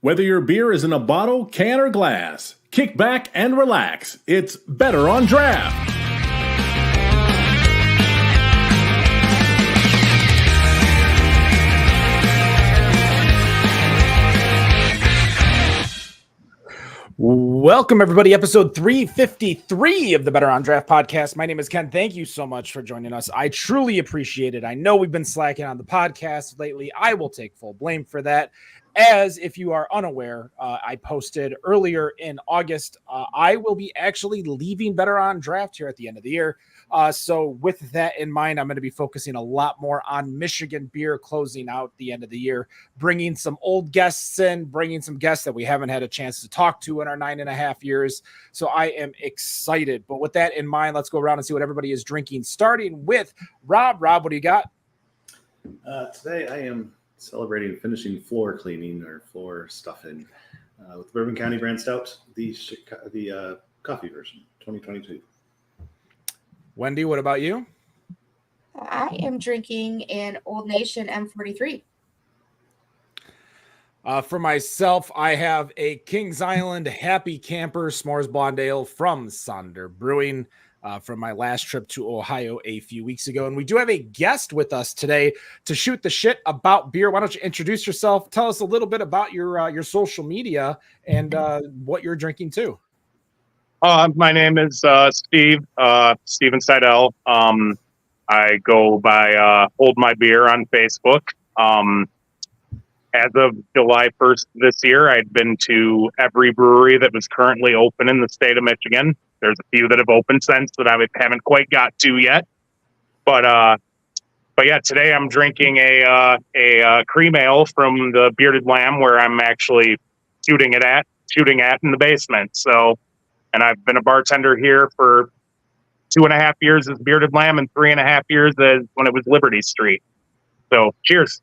Whether your beer is in a bottle, can, or glass, kick back and relax. It's Better on Draft. Welcome, everybody. Episode 353 of the Better on Draft podcast. My name is Ken. Thank you so much for joining us. I truly appreciate it. I know we've been slacking on the podcast lately. I will take full blame for that. As if you are unaware, I posted earlier in August, I will be actually leaving Better on Draft here at the end of the year. So with that in mind, I'm going to be focusing a lot more on Michigan beer closing out the end of the year, bringing some old guests in, bringing some guests that we haven't had a chance to talk to in our 9.5 years. So I am excited. But with that in mind, let's go around and see what everybody is drinking, starting with Rob. Rob, what do you got? Today I am celebrating finishing floor cleaning or floor stuffing with Bourbon County Brand Stout, the coffee version, 2022. Wendy, what about you? I am drinking an Old Nation M43. For myself, I have a Kings Island Happy Camper S'mores Blonde Ale from Sonder Brewing from my last trip to Ohio a few weeks ago. And we do have a guest with us today to shoot the shit about beer. Why don't you introduce yourself? Tell us a little bit about your social media and what you're drinking too. My name is Steven Seidel. I go by Hold My Beer on Facebook. As of July 1st this year, I'd been to every brewery that was currently open in the state of Michigan. There's a few that have opened since that I haven't quite got to yet. But yeah, today I'm drinking a cream ale from the Bearded Lamb, where I'm actually shooting at in the basement. So, and I've been a bartender here for 2.5 years as Bearded Lamb and 3.5 years as when it was Liberty Street. So cheers.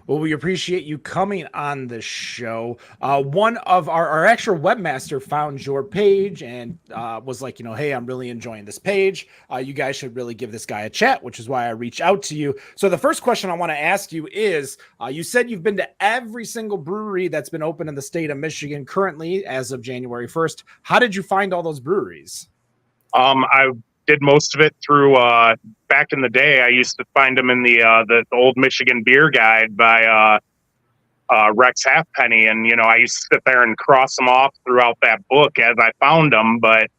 Well, we appreciate you coming on the show. One of our actual webmaster found your page and was like, hey, I'm really enjoying this page. You guys should really give this guy a chat, which is why I reached out to you. So the first question I want to ask you is, you said you've been to every single brewery that's been open in the state of Michigan currently as of January 1st. How did you find all those breweries? I did most of it through back in the day. I used to find them in the old Michigan Beer Guide by Rex Halfpenny, and I used to sit there and cross them off throughout that book as I found them. But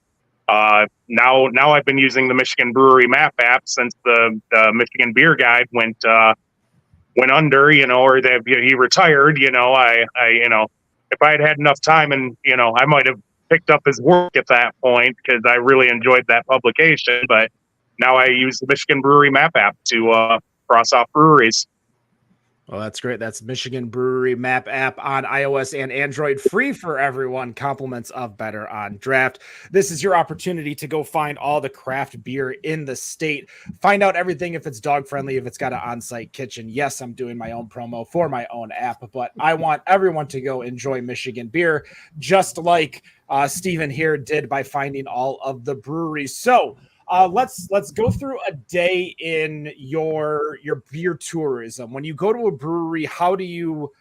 now I've been using the Michigan Brewery Map app since the Michigan Beer Guide went under, or he retired. I if I had enough time, and I might have picked up his work at that point because I really enjoyed that publication. But now I use the Michigan Brewery Map app to cross off breweries. Well, that's great. That's Michigan Brewery Map app on iOS and Android, free for everyone. Compliments of Better on Draft. This is your opportunity to go find all the craft beer in the state. Find out everything, if it's dog friendly, if it's got an on-site kitchen. Yes, I'm doing my own promo for my own app, but I want everyone to go enjoy Michigan beer, just like Steven here did by finding all of the breweries. So let's go through a day in your beer tourism. When you go to a brewery, how do you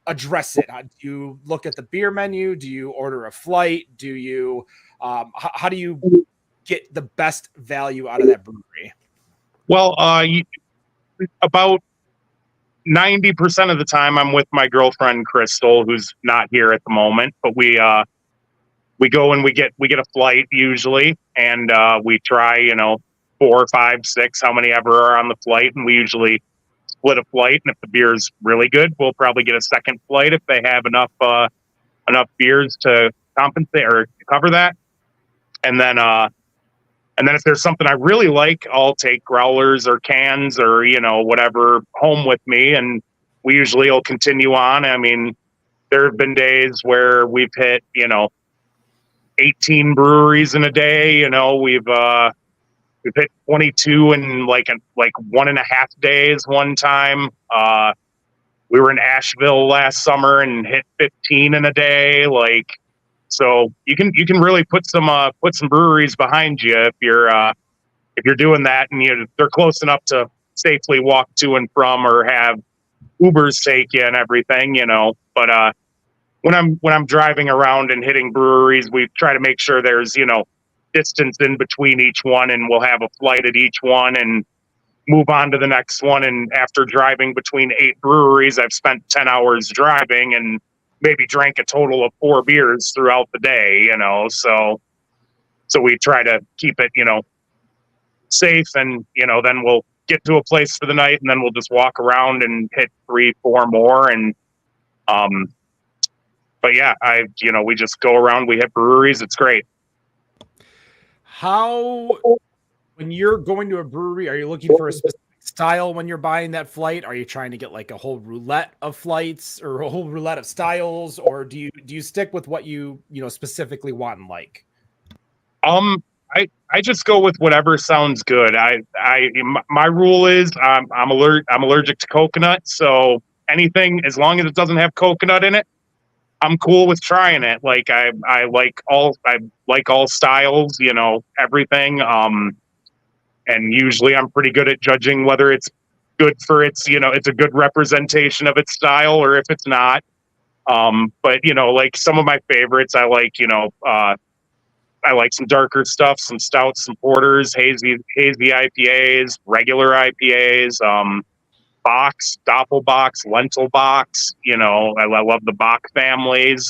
address it? Do you look at the beer menu? Do you order a flight? Do you how do you get the best value out of that brewery? Well, about 90% of the time I'm with my girlfriend Crystal, who's not here at the moment, but we go and we get a flight usually, and we try 4, 5, 6, how many ever are on the flight, and we usually split a flight. And if the beer is really good, we'll probably get a second flight if they have enough beers to compensate or cover that. And then if there's something I really like, I'll take growlers or cans or whatever home with me, and we usually will continue on. I mean, there have been days where we've hit 18 breweries in a day. We've hit 22 in like 1.5 days one time. We were in Asheville last summer and hit 15 in a day. So you can really put some breweries behind you if you're doing that, and they're close enough to safely walk to and from or have Ubers take you and everything. But when I'm driving around and hitting breweries, we try to make sure there's, distance in between each one, and we'll have a flight at each one and move on to the next one. And after driving between 8 breweries, I've spent 10 hours driving and maybe drank a total of 4 beers throughout the day, so we try to keep it, safe, and, then we'll get to a place for the night, and then we'll just walk around and hit 3, 4 more. And, but yeah, we just go around, we hit breweries. It's great. When you're going to a brewery, are you looking for a specific style when you're buying that flight? Are you trying to get like a whole roulette of flights or a whole roulette of styles, or do you stick with what you specifically want and like? I just go with whatever sounds good. My rule is I'm allergic to coconut, so anything as long as it doesn't have coconut in it, I'm cool with trying it. Like I like all styles, everything. And usually I'm pretty good at judging whether it's good for it's a good representation of its style or if it's not. But like some of my favorites, I like some darker stuff, some stouts, some porters, hazy IPAs, regular IPAs, Box, Doppelbox, Lentil Box. I love the Bach families.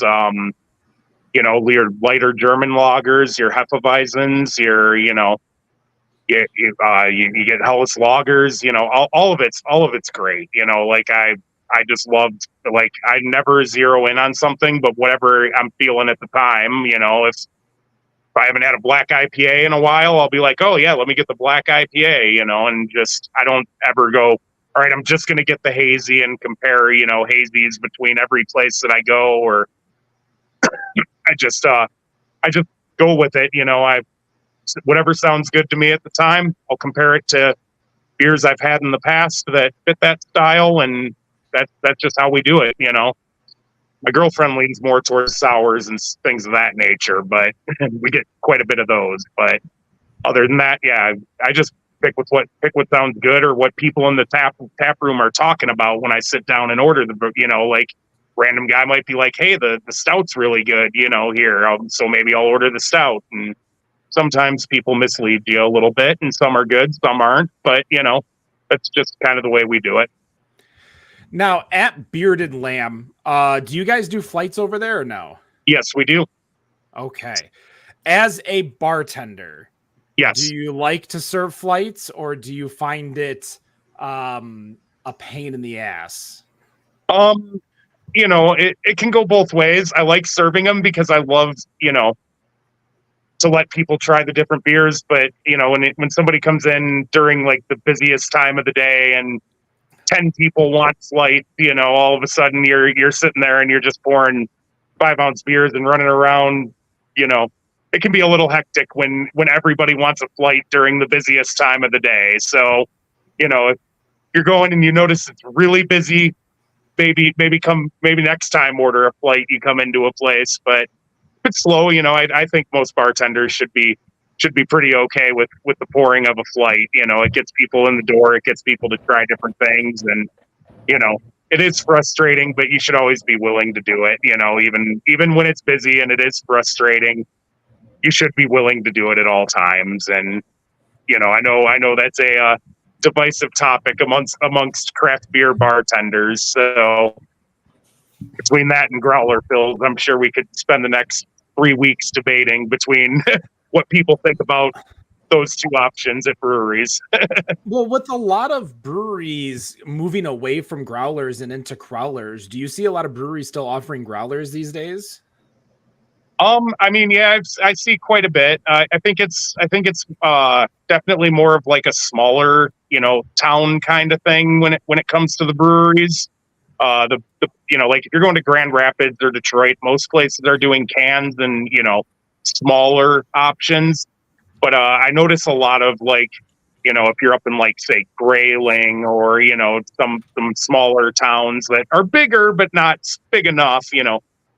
Your lighter German lagers, your Hefeweizens, you get Helles lagers. All of it's great. I just loved, I never zero in on something, but whatever I'm feeling at the time. If I haven't had a black IPA in a while, I'll be like, oh yeah, let me get the black IPA, and I don't ever go, all right, I'm just going to get the hazy and compare, hazies between every place that I go, or I just go with it. Whatever sounds good to me at the time, I'll compare it to beers I've had in the past that fit that style. And that's just how we do it. My girlfriend leans more towards sours and things of that nature, but we get quite a bit of those. But other than that, yeah, I just pick what sounds good, or what people in the tap room are talking about when I sit down and order like random guy might be like, hey, the stout's really good, here. So maybe I'll order the stout. And sometimes people mislead you a little bit, and some are good, some aren't, but that's just kind of the way we do it. Now, at Bearded Lamb, do you guys do flights over there or no? Yes, we do. Okay. As a bartender, yes, do you like to serve flights, or do you find it a pain in the ass? It can go both ways. I like serving them because I love, to let people try the different beers. But, when somebody comes in during like the busiest time of the day and 10 people want flight, all of a sudden you're sitting there and you're just pouring 5-ounce beers and running around, it can be a little hectic when everybody wants a flight during the busiest time of the day. So, if you're going and you notice it's really busy, maybe next time order a flight, you come into a place. But if it's slow, I think most bartenders should be pretty okay with the pouring of a flight. It gets people in the door, it gets people to try different things, and it is frustrating, but you should always be willing to do it. Even when it's busy and it is frustrating, you should be willing to do it at all times. And I know that's a divisive topic amongst craft beer bartenders. So between that and growler fills, I'm sure we could spend the next 3 weeks debating between what people think about those two options at breweries. Well, with a lot of breweries moving away from growlers and into crawlers, do you see a lot of breweries still offering growlers these days? Yeah, I see quite a bit. I think it's definitely more of like a smaller, town kind of thing when it comes to the breweries. Like if you're going to Grand Rapids or Detroit, most places are doing cans and smaller options. But I notice a lot of like, if you're up in like say Grayling or some smaller towns that are bigger but not big enough,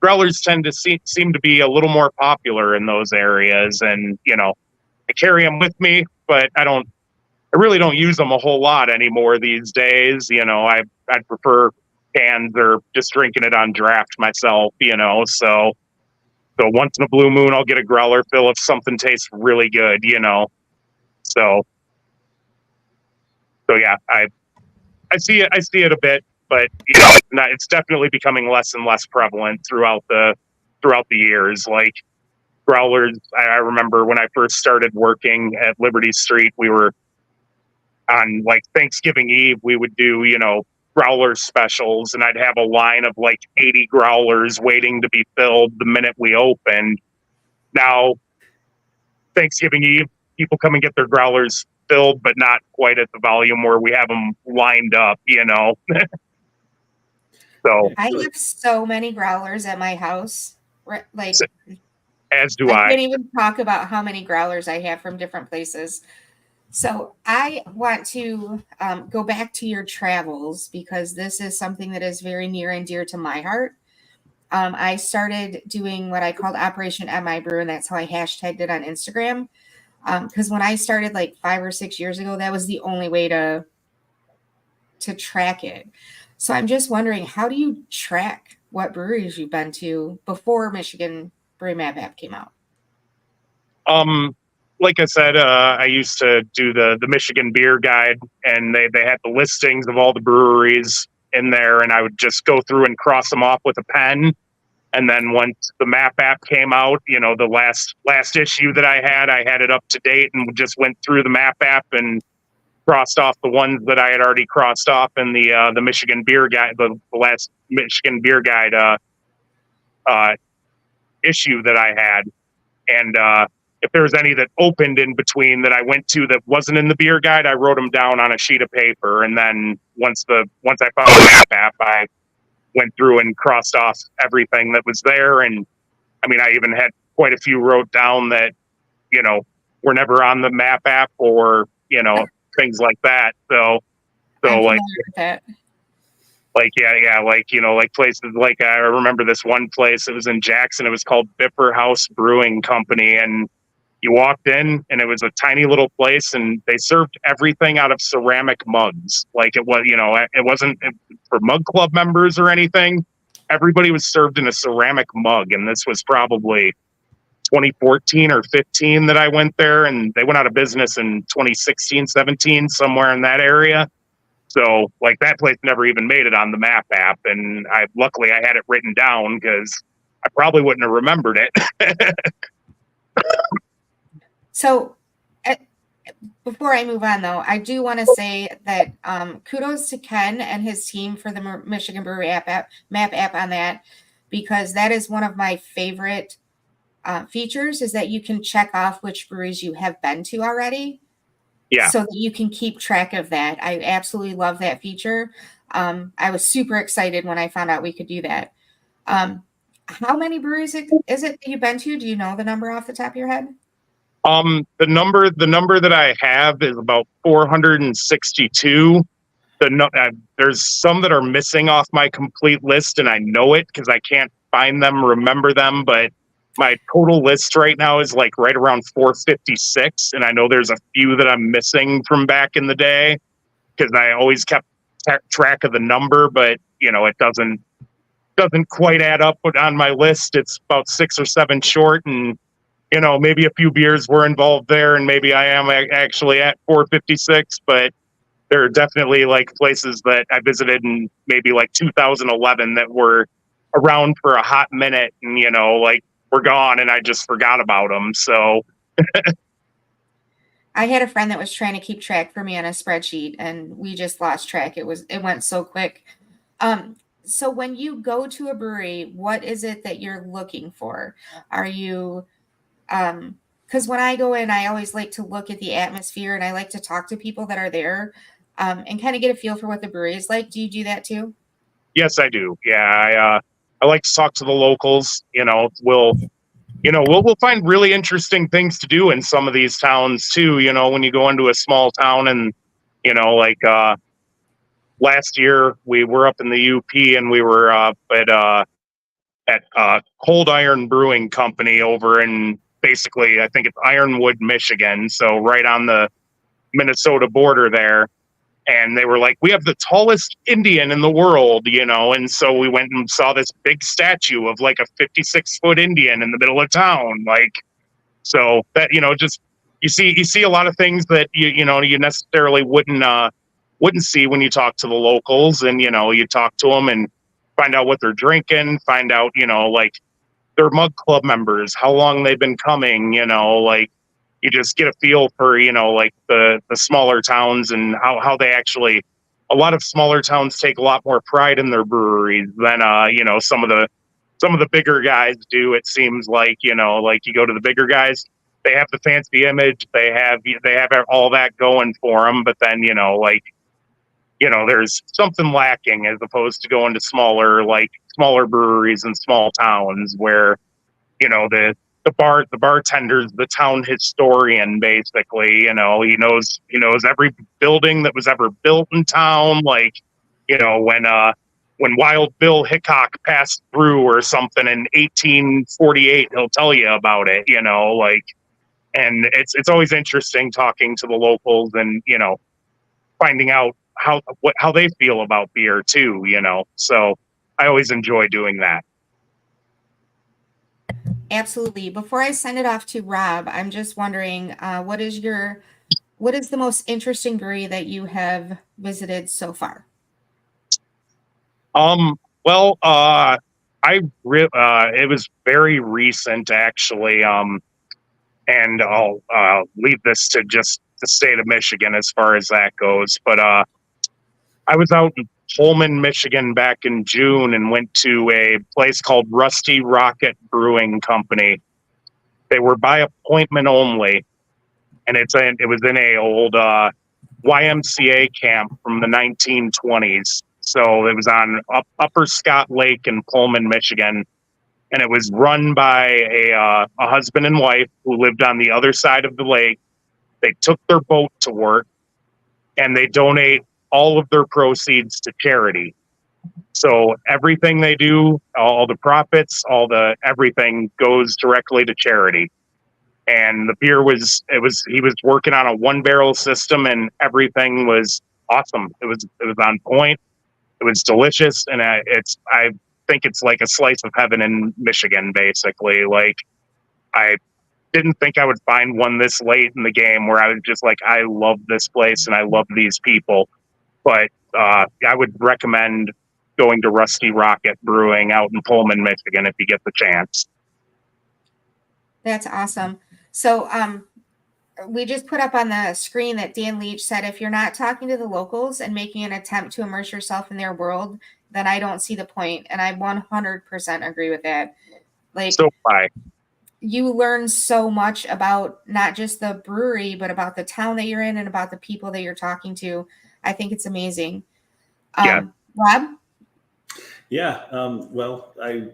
growlers tend to seem to be a little more popular in those areas. And I carry them with me, but I really don't use them a whole lot anymore these days. I'd prefer cans or just drinking it on draft myself, you know. So once in a blue moon, I'll get a growler fill if something tastes really good, you know. So yeah, I see it a bit, but you know, it's definitely becoming less and less prevalent throughout the years. Like growlers, I remember when I first started working at Liberty Street, we were on like Thanksgiving Eve, we would do, you know, growler specials, and I'd have a line of like 80 growlers waiting to be filled the minute we opened. Now, Thanksgiving Eve, people come and get their growlers filled, but not quite at the volume where we have them lined up, you know. So I have so many growlers at my house. Like, as do I I. can't even talk about how many growlers I have from different places. So I want to go back to your travels because this is something that is very near and dear to my heart. I started doing what I called Operation MI Brew, and that's how I hashtagged it on Instagram. Because when I started like 5 or 6 years ago, that was the only way to track it. So I'm just wondering, how do you track what breweries you've been to before Michigan Brewery Map app came out? Like I said, I used to do the Michigan Beer Guide, and they had the listings of all the breweries in there, and I would just go through and cross them off with a pen. And then once the map app came out, you know, the last issue that I had it up to date, and just went through the map app and crossed off the ones that I had already crossed off in the Michigan Beer Guide, the last Michigan Beer Guide issue that I had. And if there was any that opened in between that I went to that wasn't in the beer guide, I wrote them down on a sheet of paper. And then once I found the map app, I went through and crossed off everything that was there. And I mean, I even had quite a few wrote down that, you know, were never on the map app, or, you know, things like that. So like, yeah, like, you know, like places like, I remember this one place, it was in Jackson, it was called Biffer House Brewing Company, and you walked in and it was a tiny little place, and they served everything out of ceramic mugs. Like it was, you know, it wasn't for Mug Club members or anything. Everybody was served in a ceramic mug. And this was probably 2014 or 15 that I went there, and they went out of business in 2016, 17, somewhere in that area. So like that place never even made it on the map app. And luckily I had it written down because I probably wouldn't have remembered it. So before I move on, though, I do want to say that kudos to Ken and his team for the Michigan Brewery map app on that, because that is one of my favorite features, is that you can check off which breweries you have been to already. Yeah. So that you can keep track of that. I absolutely love that feature. I was super excited when I found out we could do that. How many breweries is it that you've been to? Do you know the number off the top of your head? The number that I have is about 462. There's some that are missing off my complete list, and I know it because I can't find them, remember them, but my total list right now is like right around 456, and I know there's a few that I'm missing from back in the day because I always kept track of the number, but you know, it doesn't quite add up on my list. It's about 6 or 7 short, and you know, maybe a few beers were involved there, and maybe I am actually at 456, but there are definitely like places that I visited in maybe like 2011 that were around for a hot minute, and you know, like were gone, and I just forgot about them. So I had a friend that was trying to keep track for me on a spreadsheet, and we just lost track. It went so quick. So when you go to a brewery, what is it that you're looking for? Are you because when I go in, I always like to look at the atmosphere, and I like to talk to people that are there and kind of get a feel for what the brewery is like. Do you do that too? Yes, I do. Yeah, I like to talk to the locals. You know, we'll find really interesting things to do in some of these towns too. You know, when you go into a small town, and you know, like last year we were up in the UP, and we were at Cold Iron Brewing Company over in basically, I think it's Ironwood, Michigan, so right on the Minnesota border there. And they were like, we have the tallest Indian in the world, you know? And so we went and saw this big statue of like a 56-foot Indian in the middle of town. Like, so that, you know, just, you see a lot of things that you know, you necessarily wouldn't see when you talk to the locals, and, you know, you talk to them and find out what they're drinking, find out, you know, like their mug club members, how long they've been coming, you know, like, you just get a feel for, you know, like the smaller towns and how they actually, a lot of smaller towns take a lot more pride in their breweries than, you know, some of the bigger guys do. It seems like, you know, like you go to the bigger guys, they have the fancy image, they have all that going for them. But then, you know, like, you know, there's something lacking as opposed to going to smaller breweries in small towns where, you know, the bartender's the town historian, basically. You know, he knows every building that was ever built in town. Like, you know, when Wild Bill Hickok passed through or something in 1848, he'll tell you about it, you know, like, and it's always interesting talking to the locals and, you know, finding out how they feel about beer too, you know. So I always enjoy doing that. Absolutely. Before I send it off to Rob, I'm just wondering, what is the most interesting brewery that you have visited so far? Well, it was very recent, actually. And I'll leave this to just the state of Michigan as far as that goes. But I was out in Pullman, Michigan back in June and went to a place called Rusty Rocket Brewing Company. They were by appointment only, and it was in a old YMCA camp from the 1920s. So it was on Upper Scott Lake in Pullman, Michigan, and it was run by a husband and wife who lived on the other side of the lake. They took their boat to work, and they donate all of their proceeds to charity. So everything they do, all the profits, everything goes directly to charity. And the beer he was working on a 1-barrel system, and everything was awesome. It was on point. It was delicious. And I think it's like a slice of heaven in Michigan, basically. Like, I didn't think I would find one this late in the game where I was just like, I love this place and I love these people. But I would recommend going to Rusty Rocket Brewing out in Pullman, Michigan, if you get the chance. That's awesome. So we just put up on the screen that Dan Leach said, if you're not talking to the locals and making an attempt to immerse yourself in their world, then I don't see the point. And I 100% agree with that. Like, so bye. You learn so much about not just the brewery, but about the town that you're in and about the people that you're talking to. I think it's amazing. Yeah. Rob? Yeah. Well, I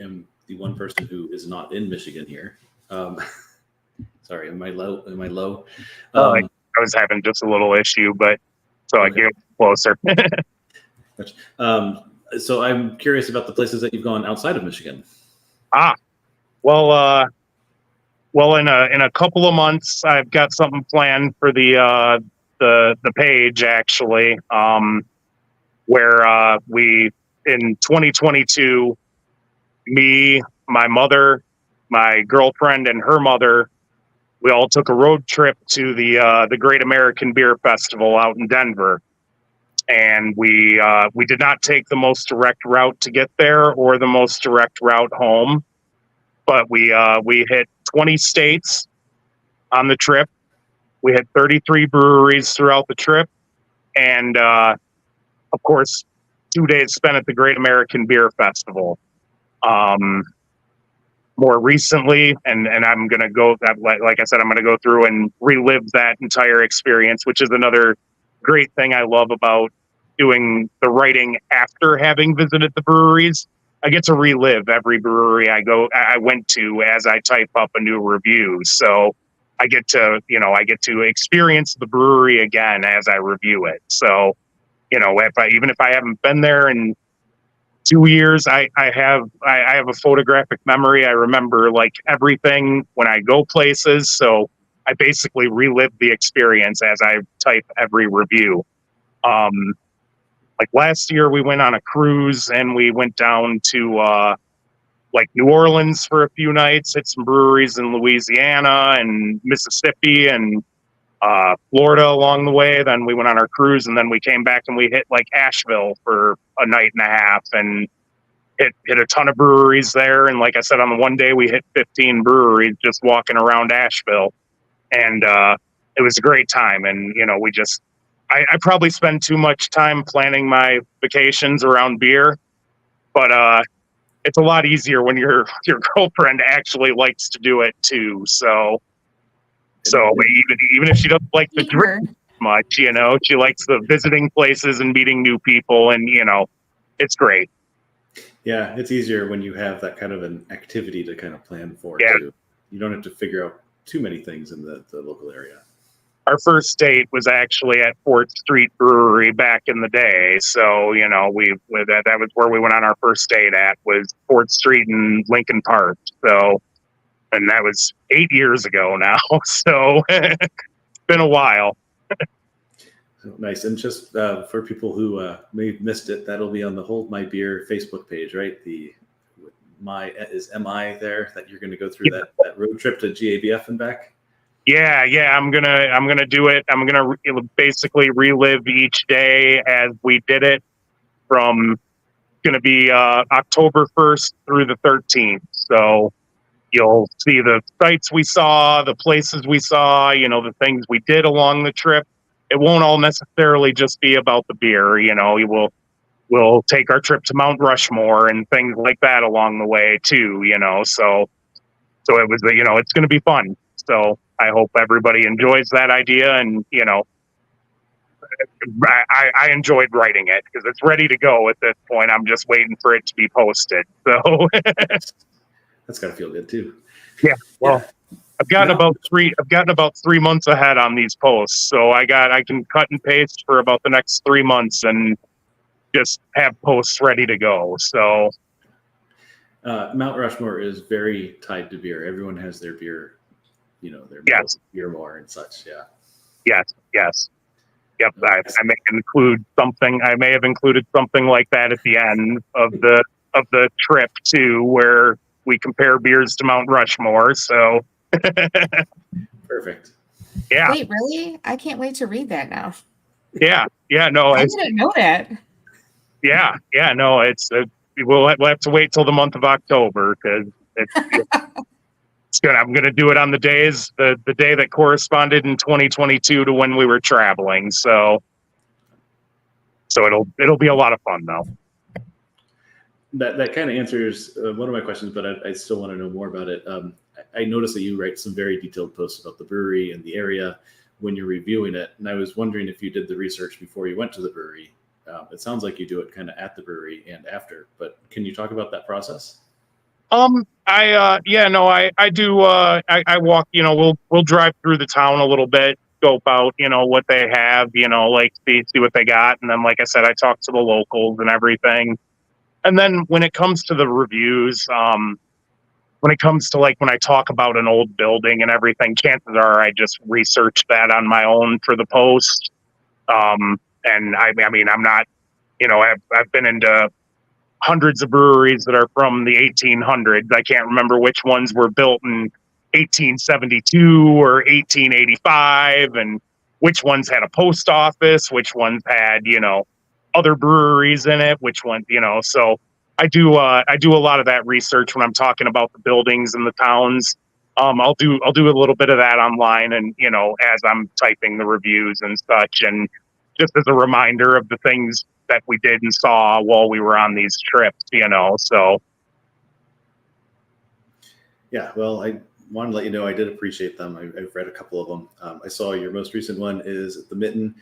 am the one person who is not in Michigan here. Sorry, am I low? I was having just a little issue, but so I get closer. So I'm curious about the places that you've gone outside of Michigan. Well, in a couple of months, I've got something planned for the page, actually, where we in 2022, me, my mother, my girlfriend, and her mother, we all took a road trip to the Great American Beer Festival out in Denver. And we did not take the most direct route to get there or the most direct route home, but we hit 20 states on the trip. We had 33 breweries throughout the trip, and of course, 2 days spent at the Great American Beer Festival. More recently, and I'm gonna go, like I said, I'm gonna go through and relive that entire experience, which is another great thing I love about doing the writing after having visited the breweries. I get to relive every brewery I went to as I type up a new review. So I get to experience the brewery again as I review it. So, even if I haven't been there in 2 years, I have a photographic memory. I remember like everything when I go places. So I basically relive the experience as I type every review. Like last year, we went on a cruise and we went down to like New Orleans for a few nights, hit some breweries in Louisiana and Mississippi and Florida along the way. Then we went on our cruise, and then we came back and we hit like Asheville for a night and a half and hit a ton of breweries there. And like I said, on the one day we hit 15 breweries just walking around Asheville, and it was a great time. And I probably spend too much time planning my vacations around beer, but it's a lot easier when your girlfriend actually likes to do it too. So even if she doesn't like the drink much, she likes the visiting places and meeting new people, and it's great. Yeah, it's easier when you have that kind of an activity to kind of plan for too. You don't have to figure out too many things in the local area. Our first date was actually at 4th Street Brewery back in the day. So, that was where we went on our first date at, was 4th Street in Lincoln Park. So, and that was 8 years ago now. So it's been a while. Nice. And just for people who may have missed it, that'll be on the Hold My Beer Facebook page, right? The MI there, that you're going to go through that road trip to GABF and back. Yeah. I'm gonna do it. I'm gonna basically relive each day as we did it. From going to be October 1st through the 13th. So you'll see the sites we saw, the places we saw, the things we did along the trip. It won't all necessarily just be about the beer. We'll take our trip to Mount Rushmore and things like that along the way too. So it was it's going to be fun. So I hope everybody enjoys that idea, and I enjoyed writing it because it's ready to go at this point. I'm just waiting for it to be posted. So that's got to feel good too. Yeah. Well, I've gotten about 3 months ahead on these posts, so I can cut and paste for about the next 3 months and just have posts ready to go. So Mount Rushmore is very tied to beer. Everyone has their beer, their beer more and such. Yeah. Yes. Yep. I may include something. I may have included something like that at the end of the trip too, where we compare beers to Mount Rushmore. So perfect. Yeah. Wait, really? I can't wait to read that now. Yeah. No, I didn't know that. Yeah. No, we'll have to wait till the month of October because it's good. I'm going to do it on the day that corresponded in 2022 to when we were traveling. So it'll be a lot of fun though. That kind of answers one of my questions, but I still want to know more about it. I noticed that you write some very detailed posts about the brewery and the area when you're reviewing it. And I was wondering if you did the research before you went to the brewery. It sounds like you do it kind of at the brewery and after, but can you talk about that process? I do. I walk, we'll drive through the town a little bit, scope out, what they have, like see what they got. And then, like I said, I talk to the locals and everything. And then when it comes to the reviews, when it comes to when I talk about an old building and everything, chances are I just research that on my own for the post. And I mean, I'm not, I've been into hundreds of breweries that are from the 1800s. I can't remember which ones were built in 1872 or 1885 and which ones had a post office, which ones had, other breweries in it, which ones, so I do a lot of that research when I'm talking about the buildings and the towns. I'll do a little bit of that online and, as I'm typing the reviews and such, and just as a reminder of the things that we did and saw while we were on these trips, so. Yeah, well, I want to let you know I did appreciate them. I've read a couple of them. I saw your most recent one is at the Mitten,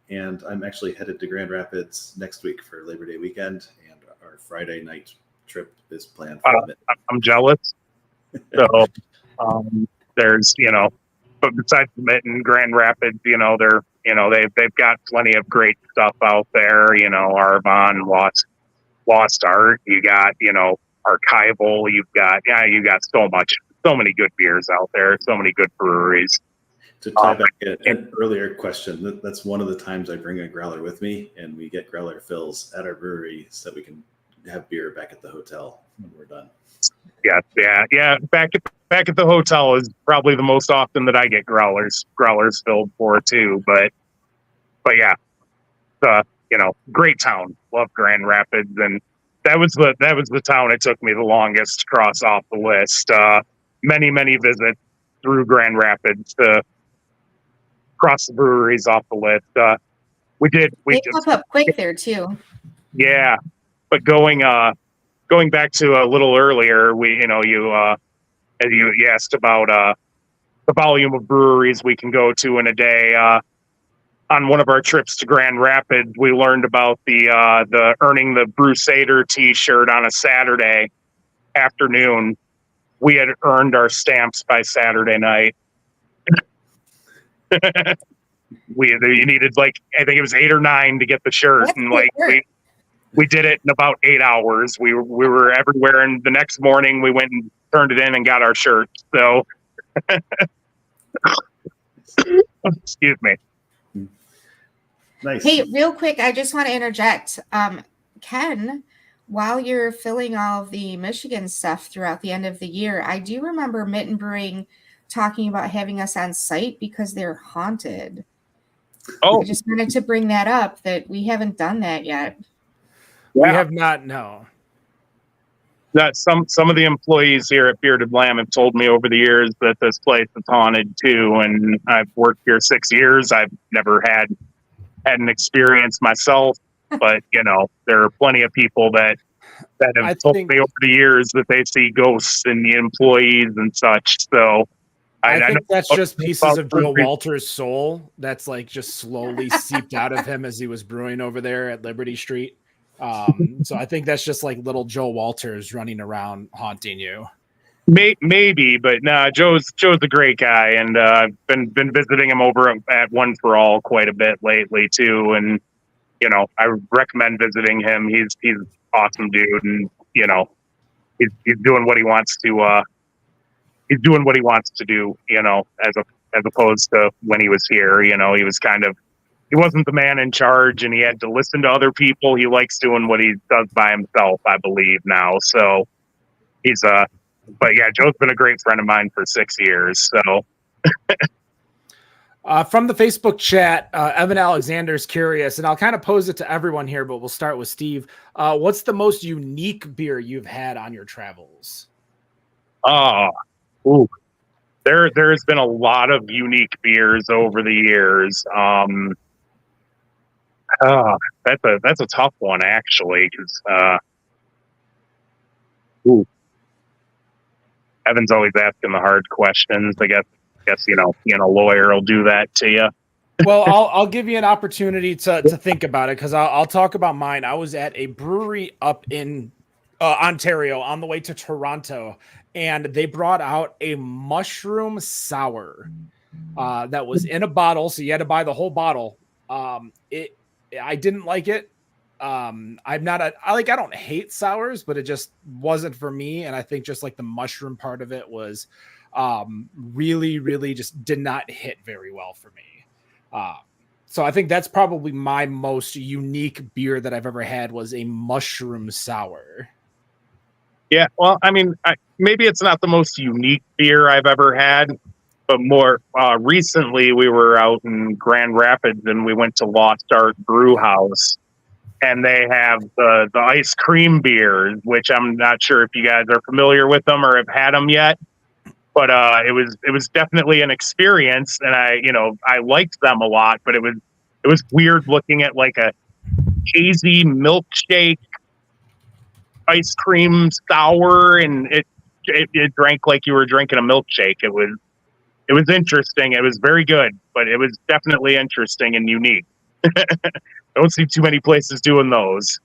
and I'm actually headed to Grand Rapids next week for Labor Day weekend, and our Friday night trip is planned for the Mitten. I'm jealous. So there's, but besides the Mitten, Grand Rapids, they've got plenty of great stuff out there, Arvon, Lost Art, you got, Archival, you've got so many good beers out there, so many good breweries. To tie back an earlier question, that's one of the times I bring a growler with me, and we get growler fills at our brewery so that we can have beer back at the hotel when we're done. Yeah. Back at the hotel is probably the most often that I get growlers filled for too. But yeah, great town. Love Grand Rapids, and that was the town it took me the longest to cross off the list. Many visits through Grand Rapids to cross the breweries off the list. They pop up quick there too. Yeah, but going back to a little earlier, you asked about the volume of breweries we can go to in a day. On one of our trips to Grand Rapids, we learned about the earning the Brusader T-shirt on a Saturday afternoon. We had earned our stamps by Saturday night. You needed I think it was 8 or 9 to get the shirt. That's And we did it in about 8 hours. We were everywhere, and the next morning we went and turned it in and got our shirt. So excuse me. Nice. Hey, real quick, I just want to interject. Ken, while you're filling all of the Michigan stuff throughout the end of the year, I do remember Mitten Brewing talking about having us on site because they're haunted. Oh, I just wanted to bring that up, that we haven't done that yet. We have not, no. That some of the employees here at Bearded Lamb have told me over the years that this place is haunted too, and I've worked here 6 years. I've never had an experience myself, but there are plenty of people that have told me over the years that they see ghosts in the employees and such. So I think that's just pieces of Joe Walter's soul that's just slowly seeped out of him as he was brewing over there at Liberty Street. So I think that's just little Joe Walters running around haunting you. Maybe, but nah, Joe's a great guy, and I've been visiting him over at One for All quite a bit lately too. And I recommend visiting him. He's awesome dude, and he's doing what he wants to. He's doing what he wants to do, as opposed to when he was here. He was he wasn't the man in charge, and he had to listen to other people. He likes doing what he does by himself, I believe now. So he's but yeah, Joe's been a great friend of mine for 6 years. So from the Facebook chat, Evan Alexander's curious, and I'll kind of pose it to everyone here, but we'll start with Steve. What's the most unique beer you've had on your travels? There's been a lot of unique beers over the years. That's a tough one actually, because Evan's always asking the hard questions. I guess being a lawyer will do that to you. Well, I'll give you an opportunity to think about it, because I'll talk about mine. I was at a brewery up in Ontario on the way to Toronto, and they brought out a mushroom sour that was in a bottle, so you had to buy the whole bottle. I didn't like it. I don't hate sours, but it just wasn't for me. And I think just the mushroom part of it was really, really just did not hit very well for me. So I think that's probably my most unique beer that I've ever had, was a mushroom sour. Yeah, well, I mean, maybe it's not the most unique beer I've ever had, but more recently we were out in Grand Rapids and we went to Lost Art Brew House, and they have the ice cream beers, which I'm not sure if you guys are familiar with them or have had them yet, but it was definitely an experience, and I liked them a lot, but it was weird looking at a hazy milkshake ice cream sour, and it drank like you were drinking a milkshake. It was interesting. It was very good, but it was definitely interesting and unique. Don't see too many places doing those.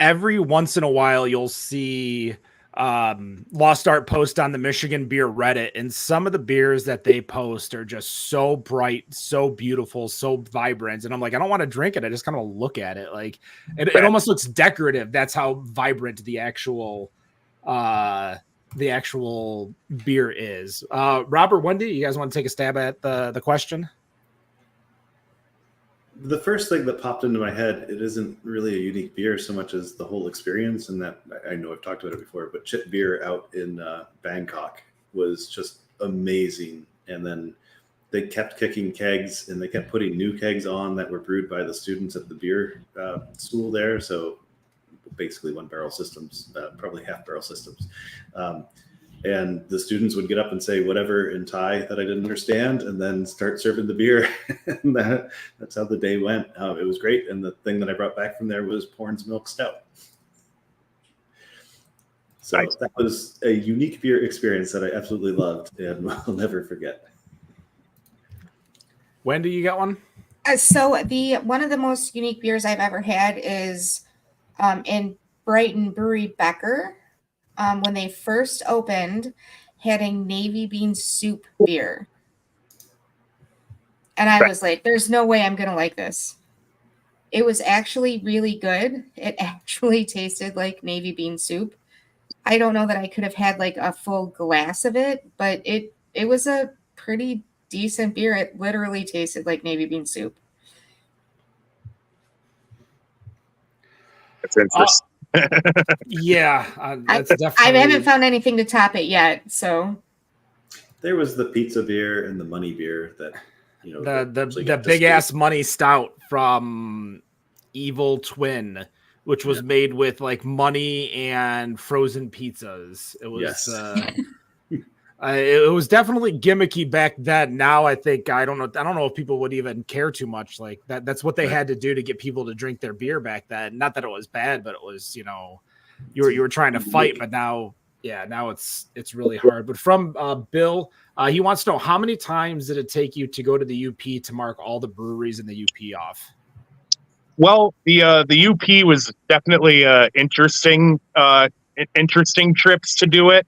Every once in a while you'll see Lost Art post on the Michigan Beer Reddit, and some of the beers that they post are just so bright, so beautiful, so vibrant, and I'm like, I don't want to drink it, I just kind of look at it. It almost looks decorative. That's how vibrant the actual the actual beer is. Robert, Wendy, you guys want to take a stab at the question? The first thing that popped into my head, it isn't really a unique beer so much as the whole experience. And that, I know I've talked about it before, but Chip Beer out in Bangkok was just amazing. And then they kept kicking kegs, and they kept putting new kegs on that were brewed by the students at the beer school there. So basically 1 barrel systems, probably half barrel systems. And the students would get up and say whatever in Thai that I didn't understand, and then start serving the beer. And that's how the day went. It was great. And the thing that I brought back from there was Porn's Milk Stout. So Nice. that was a unique beer experience that I absolutely loved and will never forget. Wendy, you got one? So one of the most unique beers I've ever had is in Brighton Brewery Becker. When they first opened, had a navy bean soup beer. And I was like, there's no way I'm going to like this. It was actually really good. It actually tasted like navy bean soup. I don't know that I could have had like a full glass of it, but it was a pretty decent beer. It literally tasted like navy bean soup. That's interesting. Yeah, that's definitely. I haven't found anything to top it yet. So There was the pizza beer and the money beer that, you know, the big ass money stout from Evil Twin, which was made with like money and frozen pizzas. It was Yes. it was definitely gimmicky back then. Now I think I don't know if people would even care too much. Like that's what they had to do to get people to drink their beer back then. Not that it was bad, but it was, you know, you were trying to fight, but now it's really hard. But from Bill, he wants to know, how many times did it take you to go to the UP to mark all the breweries in the UP off? Well, the UP was definitely interesting trips to do it.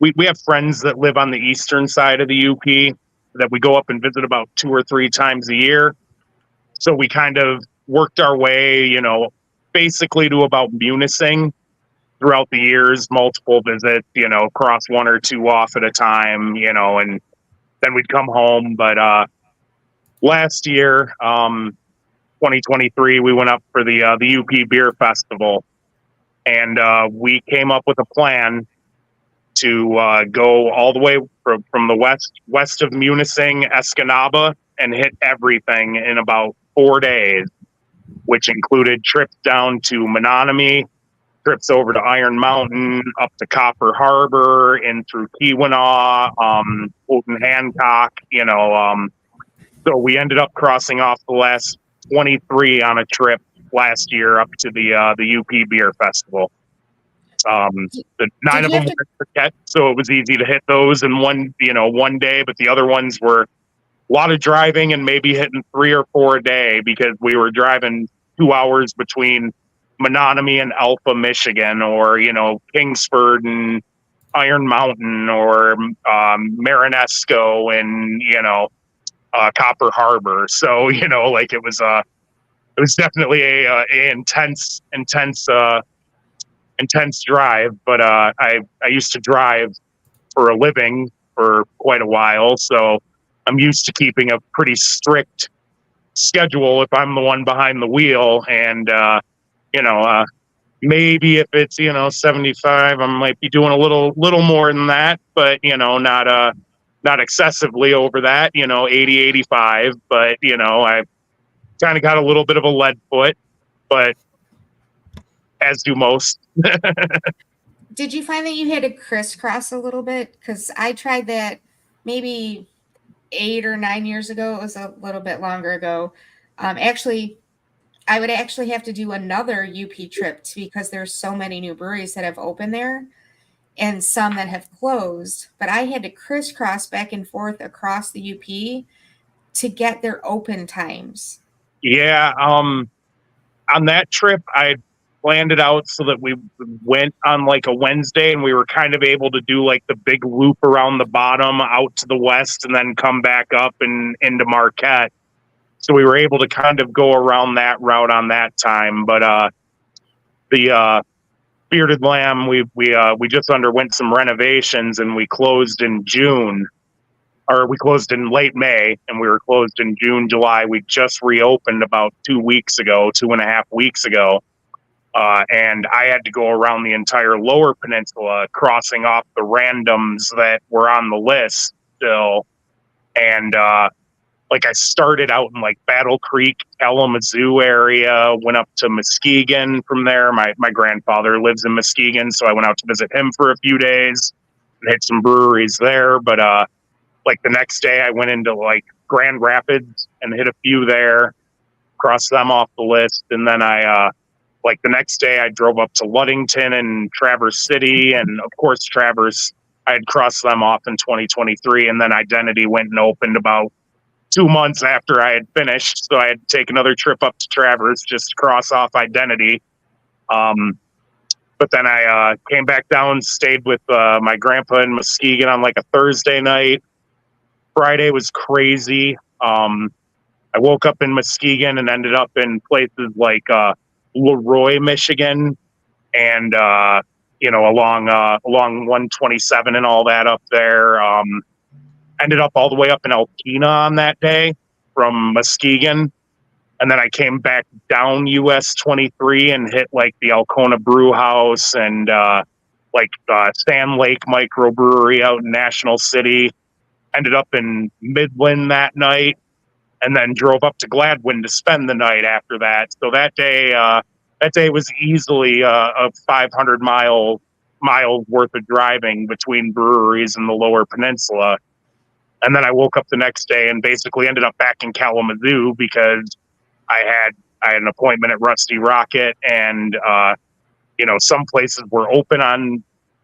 We have friends that live on the eastern side of the UP that we go up and visit about 2 or 3 times a year. So we kind of worked our way, you know, basically to about Munising throughout the years, multiple visits, you know, cross 1 or 2 off at a time, you know, and then we'd come home. But last year, 2023, we went up for the UP Beer Festival, and we came up with a plan to go all the way from the west of Munising, Escanaba, and hit everything in about 4 days, which included trips down to Menominee, trips over to Iron Mountain, up to Copper Harbor, in through Keweenaw, Fulton Hancock, you know. So we ended up crossing off the last 23 on a trip last year up to the UP Beer Festival. The 9 of them were Phuket, so it was easy to hit those in one day, but the other ones were a lot of driving and maybe hitting 3 or 4 a day, because we were driving 2 hours between Menominee and Alpha, Michigan, or, you know, Kingsford and Iron Mountain, or Marinesco and, you know, Copper Harbor. So, you know, like it was definitely a intense drive, but I used to drive for a living for quite a while, so I'm used to keeping a pretty strict schedule if I'm the one behind the wheel. And you know, maybe if it's, you know, 75, I might be doing a little more than that, but, you know, not excessively over that, you know, 80, 85, but, you know, I kind of got a little bit of a lead foot, but as do most. Did you find that you had to crisscross a little bit? Because I tried that maybe 8 or 9 years ago. It was a little bit longer ago. Actually, I would actually have to do another UP trip because there's so many new breweries that have opened there and some that have closed. But I had to crisscross back and forth across the UP to get their open times. Yeah. On that trip, I planned it out so that we went on like a Wednesday, and we were kind of able to do like the big loop around the bottom out to the west and then come back up and into Marquette. So we were able to kind of go around that route on that time. But the Bearded Lamb, we just underwent some renovations, and we closed in June, or we closed in late May, and we were closed in June, July. We just reopened about 2.5 weeks ago. And I had to go around the entire lower peninsula, crossing off the randoms that were on the list still. And like I started out in like Battle Creek, Kalamazoo area, went up to Muskegon from there. My grandfather lives in Muskegon, so I went out to visit him for a few days and hit some breweries there. But like the next day I went into like Grand Rapids and hit a few there, crossed them off the list. And then I like the next day I drove up to Ludington and Traverse City. And of course, Traverse, I had crossed them off in 2023. And then Identity went and opened about 2 months after I had finished. So I had to take another trip up to Traverse just to cross off Identity. But then I came back down, stayed with my grandpa in Muskegon on like a Thursday night. Friday was crazy. I woke up in Muskegon and ended up in places like Leroy, Michigan, and along 127 and all that up there. Ended up all the way up in Alpena on that day from Muskegon, and then I came back down US 23 and hit like the Alcona Brew House and Sand Lake Microbrewery out in National City. Ended up in Midland that night, and then drove up to Gladwin to spend the night after that. So that day was easily a 500 miles worth of driving between breweries in the Lower Peninsula. And then I woke up the next day and basically ended up back in Kalamazoo because I had an appointment at Rusty Rocket, and some places were open on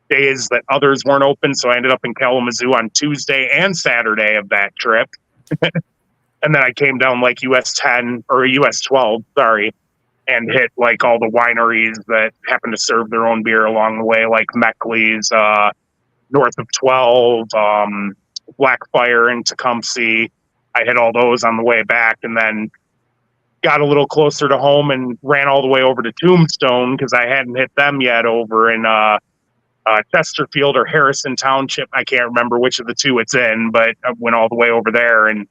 days that others weren't open. So I ended up in Kalamazoo on Tuesday and Saturday of that trip. And then I came down like US 10 or US 12, sorry, and hit like all the wineries that happen to serve their own beer along the way, like Meckley's, North of 12, Blackfire in Tecumseh. I hit all those on the way back, and then got a little closer to home and ran all the way over to Tombstone because I hadn't hit them yet over in Chesterfield or Harrison Township. I can't remember which of the two it's in, but I went all the way over there, and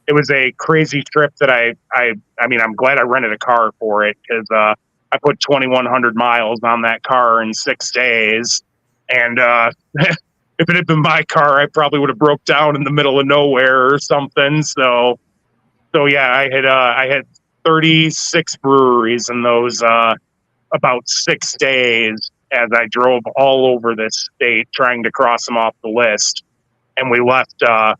it was a crazy trip that I mean, I'm glad I rented a car for it because I put 2,100 miles on that car in 6 days. And if it had been my car, I probably would have broke down in the middle of nowhere or something. So yeah, I had 36 breweries in those about 6 days as I drove all over this state trying to cross them off the list. And we left the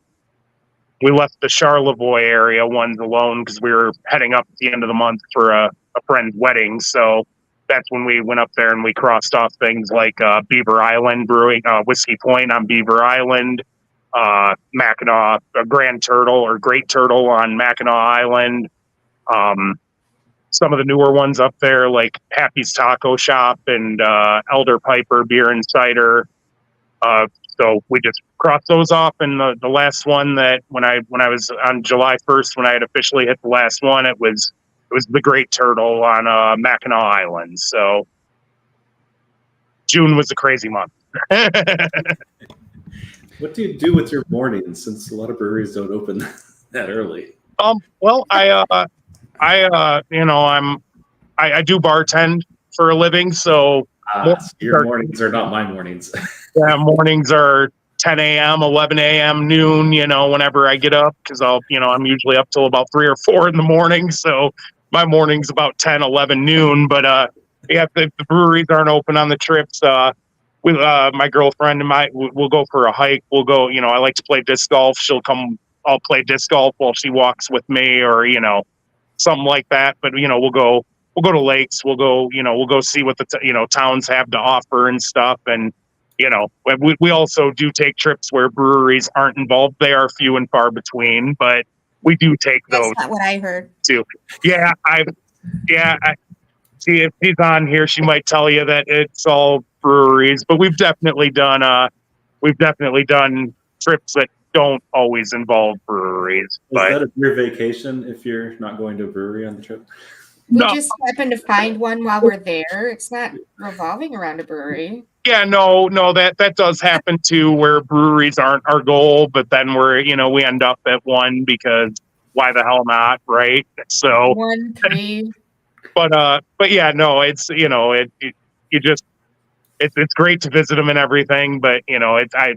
Charlevoix area ones alone because we were heading up at the end of the month for a friend's wedding. So that's when we went up there and we crossed off things like Beaver Island Brewing, Whiskey Point on Beaver Island, Mackinac, Grand Turtle or Great Turtle on Mackinac Island. Some of the newer ones up there like Happy's Taco Shop and Elder Piper Beer and Cider. So we just crossed those off, and the last one that when I was on July 1st, when I had officially hit the last one, it was the Great Turtle on Mackinac Island. So June was a crazy month. What do you do with your mornings, since a lot of breweries don't open that early? Well, I do bartend for a living, so your mornings are not my mornings. Yeah, mornings are 10 a.m., 11 a.m., noon, whenever I get up, because I'm usually up till about 3 or 4 in the morning. So my morning's about 10, 11, noon. But if the breweries aren't open on the trips, my girlfriend and we'll go for a hike. We'll go, I like to play disc golf. She'll come, I'll play disc golf while she walks with me, or, something like that. But, we'll go to lakes. We'll go see what the, towns have to offer and stuff. And, we also do take trips where breweries aren't involved. They are few and far between, but we do take those. That's not what I heard. Too. Yeah. I see if she's on here, she might tell you that it's all breweries, but we've definitely done trips that don't always involve breweries. Is that a beer vacation if you're not going to a brewery on the trip? we No. just happen to find one while we're there. It's not revolving around a brewery. Yeah, no, that does happen too, where breweries aren't our goal, but then we end up at one because why the hell not, right? So, 1, 3. but yeah, no, it's you just it's great to visit them and everything, but I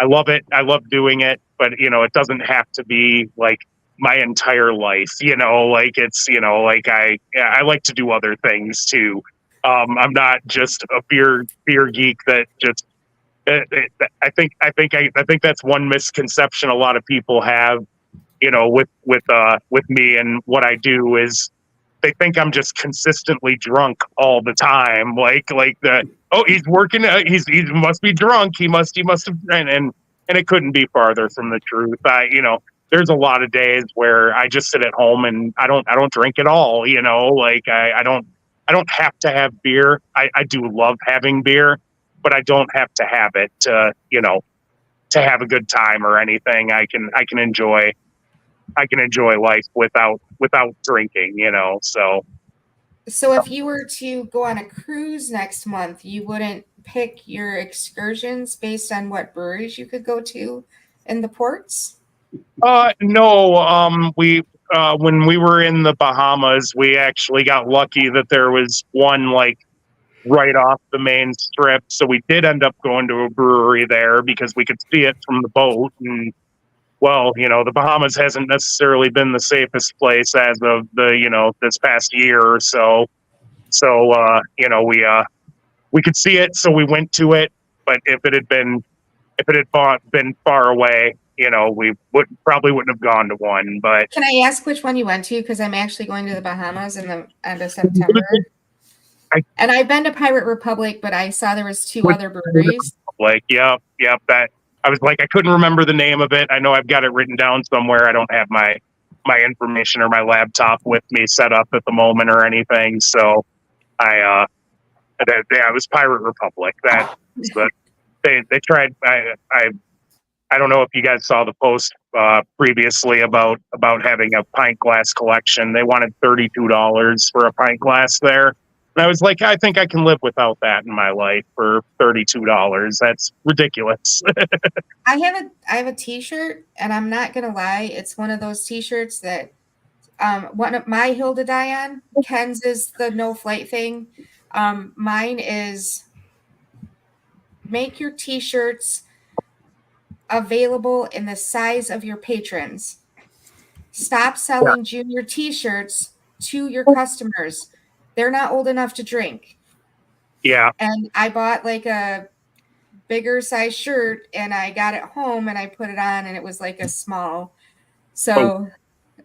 love it. I love doing it, but it doesn't have to be like my entire life. Like like I like to do other things too. I'm not just a beer geek that just. I think that's one misconception a lot of people have. With me and what I do is they think I'm just consistently drunk all the time. Like he's working. He must be drunk. He must have, and it couldn't be farther from the truth. There's a lot of days where I just sit at home and I don't drink at all. Like I don't have to have beer. I do love having beer, but I don't have to have it to have a good time or anything. I can enjoy life without drinking. So So if you were to go on a cruise next month, you wouldn't pick your excursions based on what breweries you could go to in the ports? no. We when we were in the Bahamas, we actually got lucky that there was one like right off the main strip. So we did end up going to a brewery there because we could see it from the boat. And well, the Bahamas hasn't necessarily been the safest place as of this past year or so. So, we could see it. So we went to it. But if it had been far away, we probably wouldn't have gone to one. But Can I ask which one you went to? Because I'm actually going to the Bahamas in the end of September. And I've been to Pirate Republic, but I saw there was 2 other breweries. Like, yep. That I was like, I couldn't remember the name of it. I know I've got it written down somewhere. I don't have my information or my laptop with me set up at the moment or anything. So it was Pirate Republic. But they tried. I don't know if you guys saw the post previously about having a pint glass collection. They wanted $32 for a pint glass there. And I was like, I think I can live without that in my life for $32. That's ridiculous. I have a T-shirt, and I'm not gonna lie, it's one of those T-shirts that one of my hill to die on. Ken's is the no flight thing. Mine is make your T-shirts available in the size of your patrons. Stop selling junior T-shirts to your customers. They're not old enough to drink. Yeah. And I bought like a bigger size shirt and I got it home and I put it on and it was like a small. So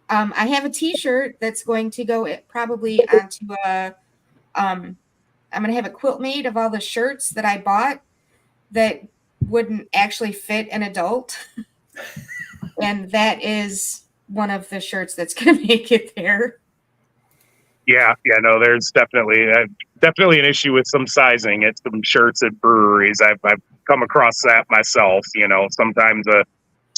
I have a T-shirt that's going to go probably onto I'm going to have a quilt made of all the shirts that I bought that wouldn't actually fit an adult. And that is one of the shirts that's going to make it there. Yeah, no, there's definitely an issue with some sizing at some shirts at breweries. I've come across that myself. Sometimes a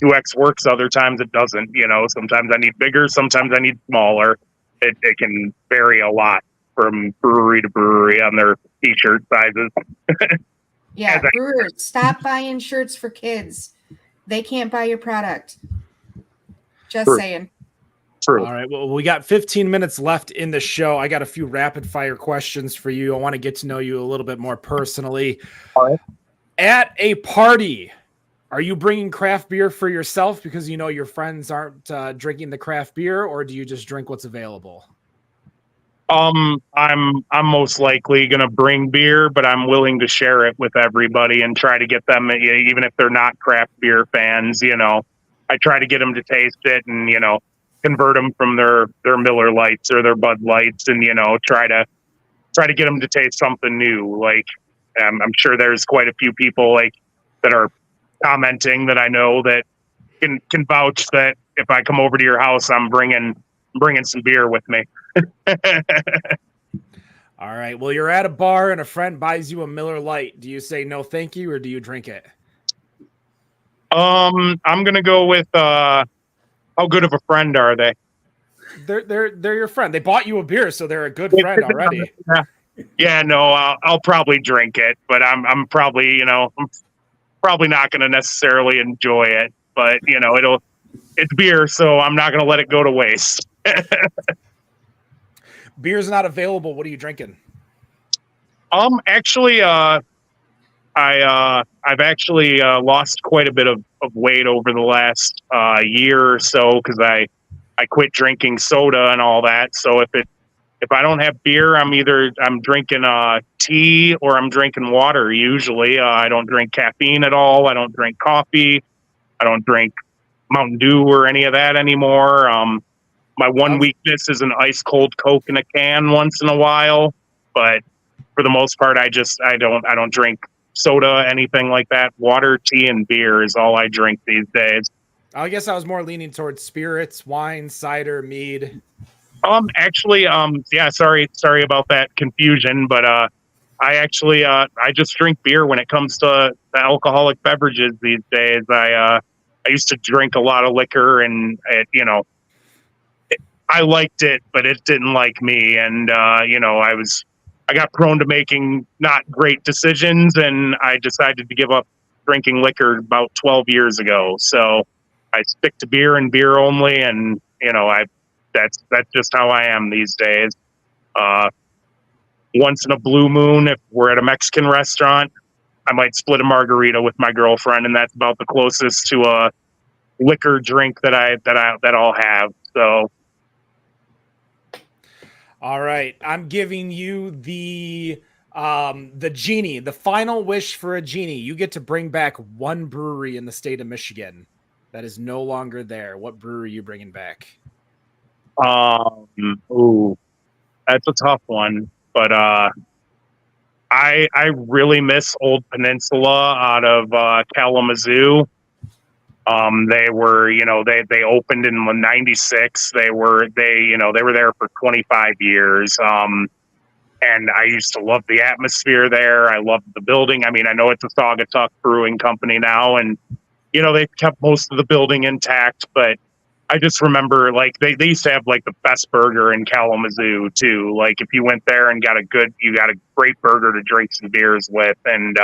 2X works, other times it doesn't. Sometimes I need bigger, sometimes I need smaller. It can vary a lot from brewery to brewery on their T-shirt sizes. Yeah, brewers, stop buying shirts for kids. They can't buy your product. Just saying. True. All right. Well, we got 15 minutes left in the show. I got a few rapid fire questions for you. I want to get to know you a little bit more personally. All right. At a party, are you bringing craft beer for yourself because your friends aren't drinking the craft beer, or do you just drink what's available? I'm most likely going to bring beer, but I'm willing to share it with everybody and try to get them, even if they're not craft beer fans. I try to get them to taste it and convert them from their Miller Lights or their Bud Lights, and try to get them to taste something new. Like I'm sure there's quite a few people that are commenting that I know that can vouch that if I come over to your house, I'm bringing some beer with me. All right. Well, you're at a bar and a friend buys you a Miller Lite. Do you say no, thank you, or do you drink it? I'm gonna go with how good of a friend are they? they're your friend. They bought you a beer, so they're a good friend already. Yeah, no, I'll probably drink it, but I'm probably, I'm probably not going to necessarily enjoy it. But it's beer, so I'm not going to let it go to waste. Beer's not available. What are you drinking? Actually, I've actually lost quite a bit of weight over the last year or so because I quit drinking soda and all that. So if I don't have beer, I'm drinking tea or I'm drinking water. Usually, I don't drink caffeine at all. I don't drink coffee. I don't drink Mountain Dew or any of that anymore. My one weakness is an ice cold Coke in a can once in a while, but for the most part, I don't drink soda, anything like that. Water, tea, and beer is all I drink these days. I guess I was more leaning towards spirits, wine, cider, mead. Actually, yeah, sorry about that confusion, but I just drink beer when it comes to the alcoholic beverages these days. I used to drink a lot of liquor, and I liked it, but it didn't like me, and I got prone to making not great decisions, and I decided to give up drinking liquor about 12 years ago. So I stick to beer and beer only, and that's just how I am these days. Once in a blue moon, if we're at a Mexican restaurant, I might split a margarita with my girlfriend, and that's about the closest to a liquor drink that I'll have. So. All right, I'm giving you the genie, the final wish for a genie. You get to bring back one brewery in the state of Michigan that is no longer there. What brewery are you bringing back? Ooh, that's a tough one, but I really miss Old Peninsula out of Kalamazoo. They were, they opened in '96. They were there for 25 years. And I used to love the atmosphere there. I loved the building. I mean, I know it's a Saugatuck Brewing Company now, and they kept most of the building intact, but I just remember they used to have the best burger in Kalamazoo too. Like if you went there and got a great burger to drink some beers with, and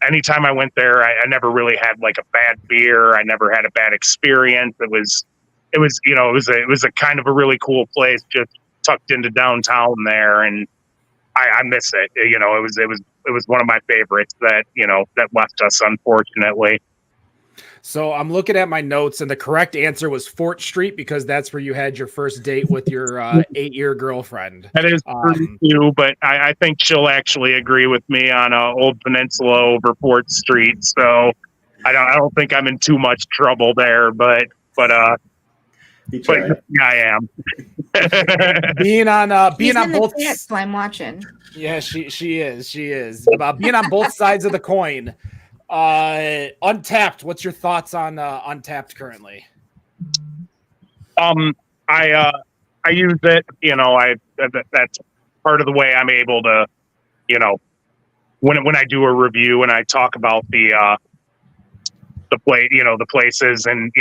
anytime I went there, I never really had a bad beer. I never had a bad experience. It was a kind of a really cool place just tucked into downtown there. And I miss it. It was one of my favorites that left us, unfortunately. So I'm looking at my notes, and the correct answer was Fort Street because that's where you had your first date with your 8-year girlfriend. That is true too, but I think she'll actually agree with me on Old Peninsula over Fort Street. So I don't think I'm in too much trouble there, but yeah, I am. being on He's in both the chat, so I'm watching. Yeah, she is. Being on both sides of the coin. Untapped. What's your thoughts on Untapped currently? I use it. That's part of the way I'm able to, when I do a review and I talk about the places, and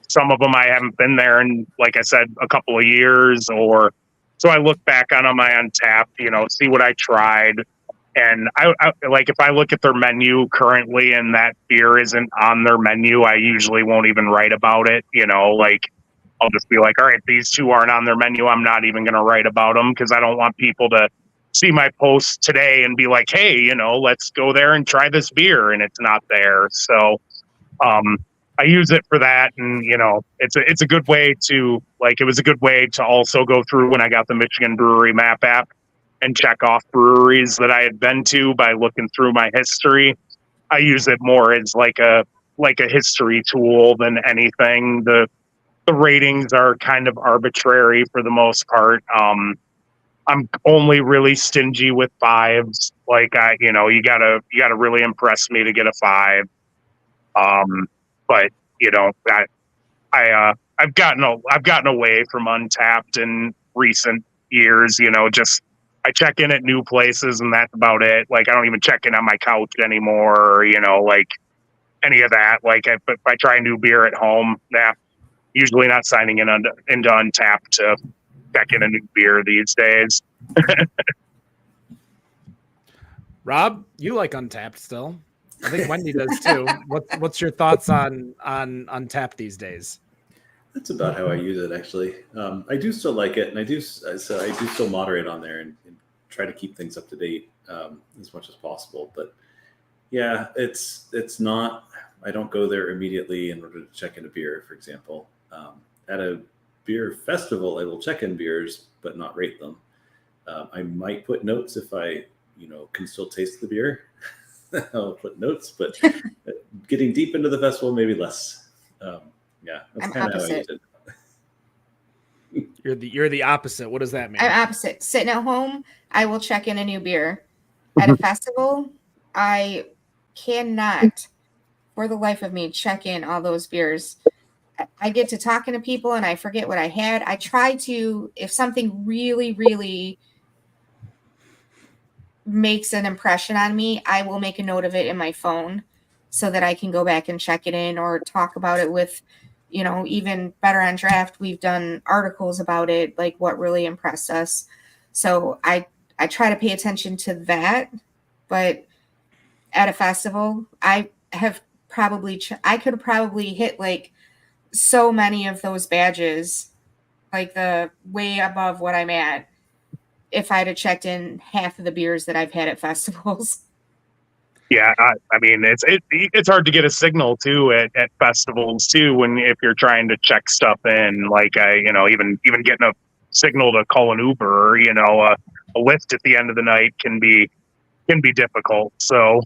some of them I haven't been there in, like I said, a couple of years, or so I look back on my Untapped, see what I tried. And I if I look at their menu currently and that beer isn't on their menu, I usually won't even write about it. I'll just be like, all right, these two aren't on their menu. I'm not even going to write about them because I don't want people to see my post today and be like, hey, let's go there and try this beer, and it's not there. So I use it for that. And, it's a good way to it was a good way to also go through when I got the Michigan Brewery Map app and check off breweries that I had been to by looking through my history. I use it more as a history tool than anything. The ratings are kind of arbitrary for the most part. I'm only really stingy with 5s. You gotta really impress me to get a 5. But I've gotten away from Untapped in recent years. I check in at new places and that's about it. I don't even check in on my couch anymore. any of that. Like if I try a new beer at home, usually not signing in into Untappd to check in a new beer these days. Rob, you like Untappd still? I think Wendy does too. What's your thoughts on Untappd these days? That's about how I use it, actually. I do still like it, and I do still moderate on there and try to keep things up to date as much as possible. But yeah, it's not. I don't go there immediately in order to check in a beer, for example. At a beer festival, I will check in beers, but not rate them. I might put notes if I, can still taste the beer. I'll put notes, but getting deep into the festival, maybe less. Yeah, that's kind of how I use it. You're the opposite. What does that mean? I'm opposite. Sitting at home, I will check in a new beer. At a festival, I cannot, for the life of me, check in all those beers. I get to talking to people and I forget what I had. I try to, if something really, really makes an impression on me, I will make a note of it in my phone so that I can go back and check it in or talk about it with, even Better on Draft. We've done articles about it, like what really impressed us. So I try to pay attention to that. But at a festival, I could probably hit like so many of those badges, like the way above what I'm at, if I'd have checked in half of the beers that I've had at festivals. Yeah, I mean it's hard to get a signal too at festivals too if you're trying to check stuff in. Like even getting a signal to call an Uber or a Lyft at the end of the night can be difficult. So.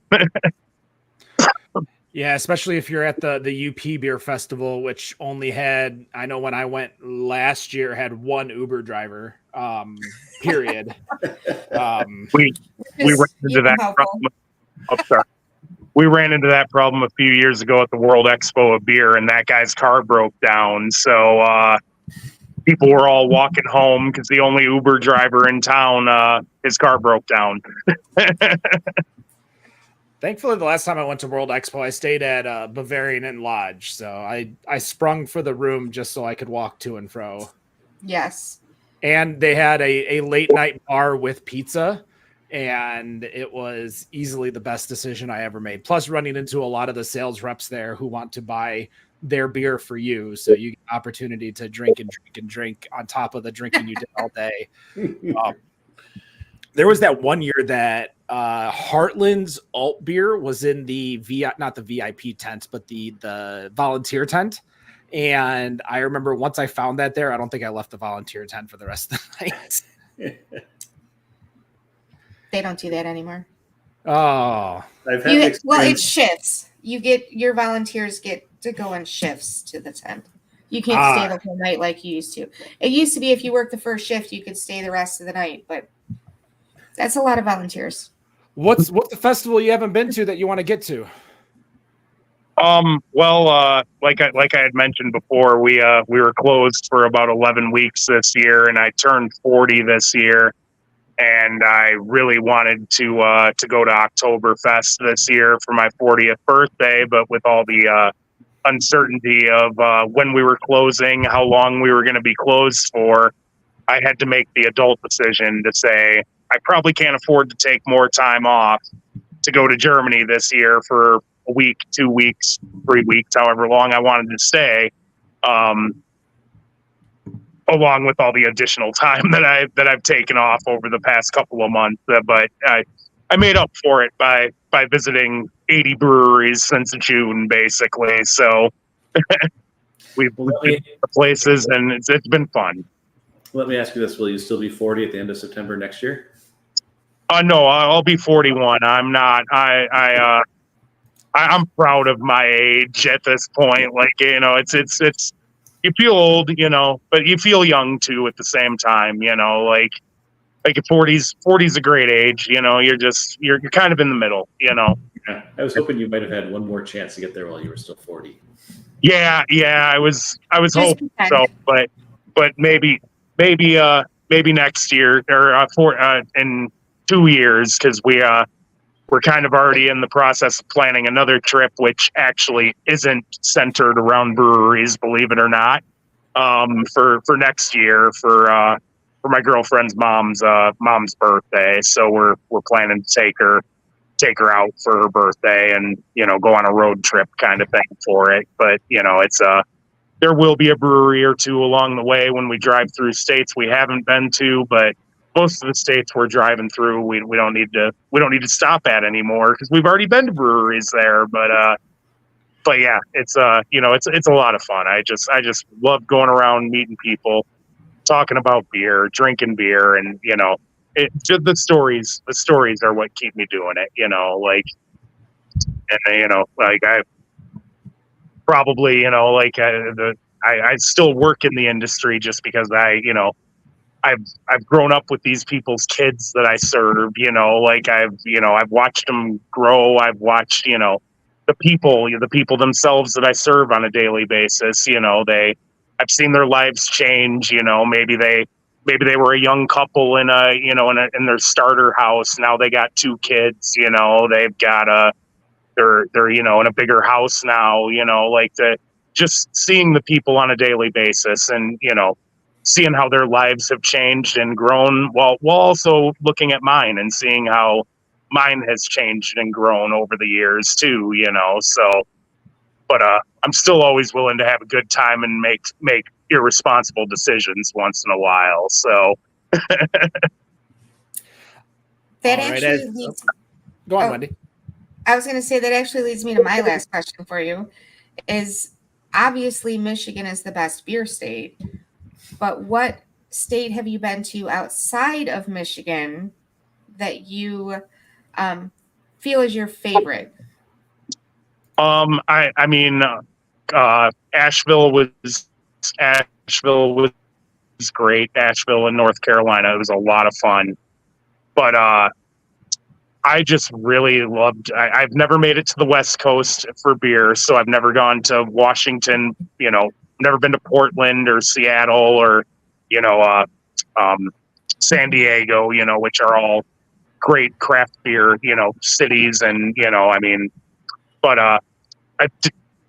Yeah, especially if you're at the UP Beer Festival, which only had, I know when I went last year, had one Uber driver, period. We ran into that problem. Oh, sorry. We ran into that problem a few years ago at the World Expo of Beer, and that guy's car broke down. So people were all walking home because the only Uber driver in town, his car broke down. Thankfully, the last time I went to World Expo, I stayed at Bavarian Inn Lodge. So I sprung for the room just so I could walk to and fro. Yes. And they had a late night bar with pizza, and it was easily the best decision I ever made. Plus, running into a lot of the sales reps there who want to buy their beer for you. So you get an opportunity to drink and drink and drink on top of the drinking you did all day. There was that one year that Heartland's alt beer was in the not the VIP tent, but the volunteer tent. And I remember once I found that there, I don't think I left the volunteer tent for the rest of the night. They don't do that anymore. Oh, it's shifts. Your volunteers get to go in shifts to the tent. You can't stay the whole night like you used to. It used to be if you worked the first shift, you could stay the rest of the night, but that's a lot of volunteers. What's the festival you haven't been to that you want to get to? Well, like I had mentioned before, we were closed for about 11 weeks this year, and I turned 40 this year, and I really wanted to go to Oktoberfest this year for my 40th birthday, but with all the uncertainty of when we were closing, how long we were going to be closed for, I had to make the adult decision to say, I probably can't afford to take more time off to go to Germany this year for a week, 2 weeks, 3 weeks, however long I wanted to stay, along with all the additional time that I've taken off over the past couple of months. But I made up for it by visiting 80 breweries since June, basically. So we've been to places, and it's been fun. Let me ask you this: will you still be 40 at the end of September next year? No, I'll be 41. I'm not. I'm proud of my age at this point. Like, it's you feel old, but you feel young too at the same time. Like 40's a great age. You're kind of in the middle. Yeah, I was hoping you might have had one more chance to get there while you were still 40. Yeah, I was hoping so, but maybe next year or in 2 years, because we're kind of already in the process of planning another trip, which actually isn't centered around breweries, believe it or not, for next year for my girlfriend's mom's birthday. So we're planning to take her out for her birthday and, go on a road trip kind of thing for it. But, it's there will be a brewery or two along the way when we drive through states we haven't been to, but most of the states we're driving through, we don't need to stop at anymore because we've already been to breweries there. But yeah, it's it's a lot of fun. I just love going around meeting people, talking about beer, drinking beer, and just the stories are what keep me doing it. I probably I still work in the industry just because I've grown up with these people's kids that I serve, I've watched them grow. I've watched, the people themselves that I serve on a daily basis. I've seen their lives change. Maybe they were a young couple in in their starter house. Now they got 2 kids. They've got they're in a bigger house now. Just seeing the people on a daily basis and seeing how their lives have changed and grown, while also looking at mine and seeing how mine has changed and grown over the years too. But I'm still always willing to have a good time and make irresponsible decisions once in a while. So That All right, actually leads. Go on, Oh. Wendy. I was going to say that actually leads me to my last question for you. Is obviously Michigan is the best beer state, but what state have you been to outside of Michigan that you feel is your favorite? I mean, Asheville was great. Asheville in North Carolina, it was a lot of fun. But I just really loved. I've never made it to the West Coast for beer, so I've never gone to Washington. Never been to Portland or Seattle or San Diego. Which are all great craft beer cities, and but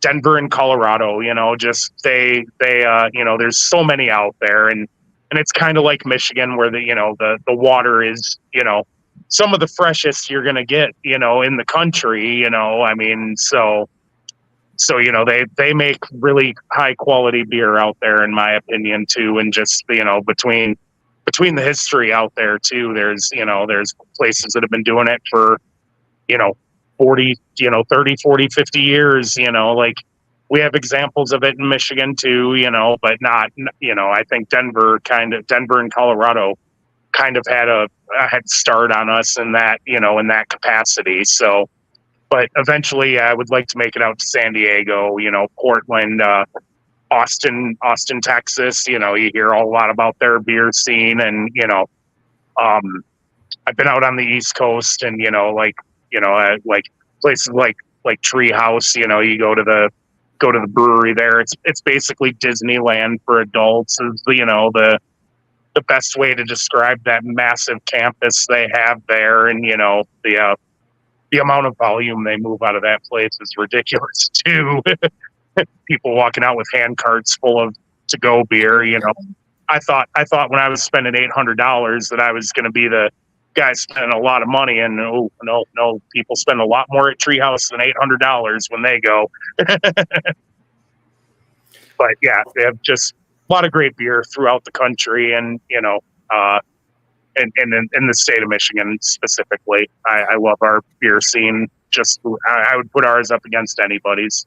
Denver and Colorado, just they there's so many out there, and it's kind of like Michigan where the water is some of the freshest you're gonna get in the country. So they make really high quality beer out there in my opinion too, and just between the history out there too, there's places that have been doing it for 40, 30, 40, 50 years, we have examples of it in Michigan too, but not, I think Denver and Colorado kind of had a head start on us in that, in that capacity. So, but eventually I would like to make it out to San Diego, Portland, Austin, Texas, you hear a lot about their beer scene, and, I've been out on the East Coast, and, like places like Treehouse, you go to the brewery there. It's basically Disneyland for adults is, the best way to describe that massive campus they have there. And, the amount of volume they move out of that place is ridiculous too. People walking out with hand carts full of to-go beer, I thought when I was spending $800 that I was going to be the guy spending a lot of money, and no, people spend a lot more at Treehouse than $800 when they go. But yeah, they have just a lot of great beer throughout the country, and and in the state of Michigan specifically. I love our beer scene. Just I would put ours up against anybody's.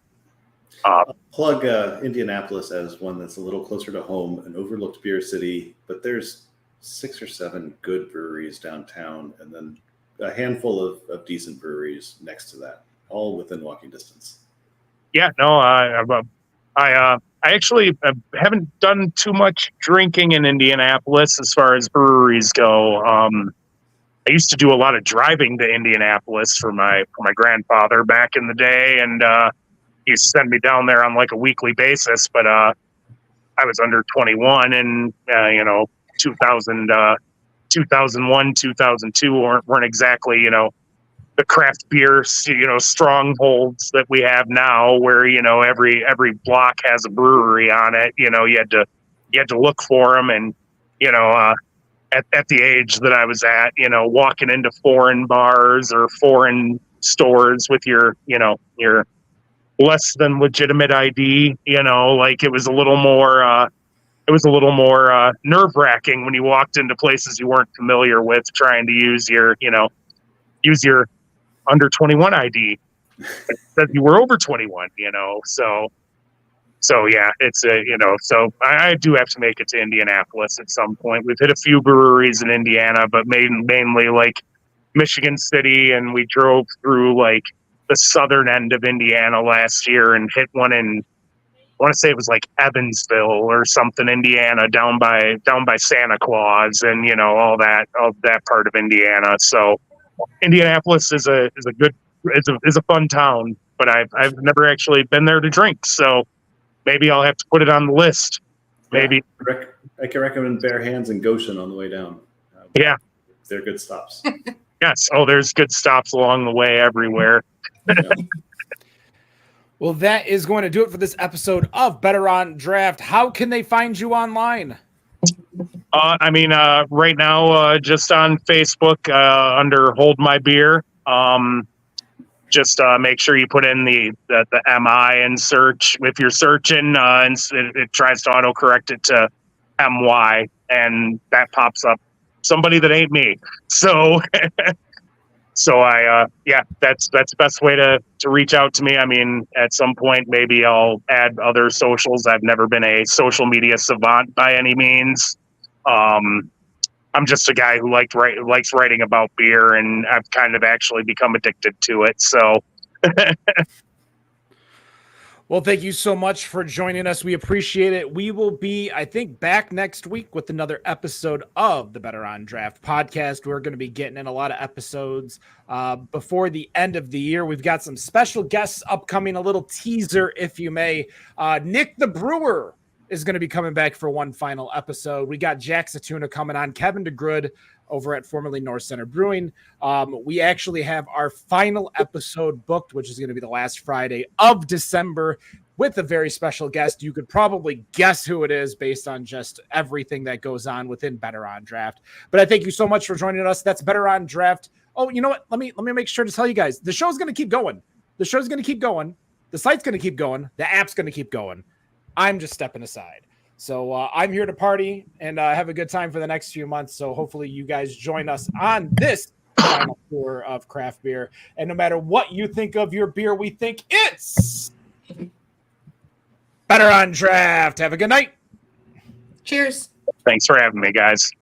Plug Indianapolis as one that's a little closer to home, an overlooked beer city, but there's 6 or 7 good breweries downtown, and then a handful of decent breweries next to that, all within walking distance. Yeah, no, I actually haven't done too much drinking in Indianapolis as far as breweries go. I used to do a lot of driving to Indianapolis for my grandfather back in the day, and he used to send me down there on like a weekly basis. But I was under 21, and 2001, 2002 weren't exactly the craft beer, strongholds that we have now, where every block has a brewery on it. You had to look for them, and at the age that I was at, walking into foreign bars or foreign stores with your less than legitimate ID, like it was a little more nerve wracking when you walked into places you weren't familiar with, trying to use your under 21 ID that you were over 21, so yeah, it's so I do have to make it to Indianapolis at some point. We've hit a few breweries in Indiana, but mainly like Michigan City, and we drove through like the southern end of Indiana last year and hit one in, I want to say it was like Evansville or something, Indiana, down by Santa Claus, and all that part of Indiana. So Indianapolis is a fun town, but I've never actually been there to drink. So maybe I'll have to put it on the list. Maybe I can recommend Bare Hands and Goshen on the way down. Yeah, they're good stops. Yes. Oh, there's good stops along the way everywhere. Well, that is going to do it for this episode of Better on Draft. How can they find you online? Right now, just on Facebook under Hold My Beer. Just make sure you put in the MI and search. If you're searching, and it tries to autocorrect it to MY, and that pops up somebody that ain't me. So, that's the best way to reach out to me. I mean, at some point, maybe I'll add other socials. I've never been a social media savant by any means. I'm just a guy who likes writing about beer, and I've kind of actually become addicted to it. So, well, thank you so much for joining us. We appreciate it. We will be, I think, back next week with another episode of the Better on Draft podcast. We're going to be getting in a lot of episodes before the end of the year. We've got some special guests upcoming, a little teaser, if you may. Nick the Brewer is going to be coming back for one final episode. We got Jack Satuna coming on, Kevin DeGrud over at formerly North Center Brewing. We actually have our final episode booked, which is going to be the last Friday of December, with a very special guest. You could probably guess who it is based on just everything that goes on within Better on Draft. But I thank you so much for joining us. That's Better on Draft. Oh, you know what? Let me make sure to tell you guys, the show's going to keep going. The show's going to keep going. The site's going to keep going. The app's going to keep going. I'm just stepping aside. So I'm here to party and have a good time for the next few months. So hopefully you guys join us on this final tour of craft beer. And no matter what you think of your beer, we think it's Better on Draft. Have a good night. Cheers. thanks for having me, guys.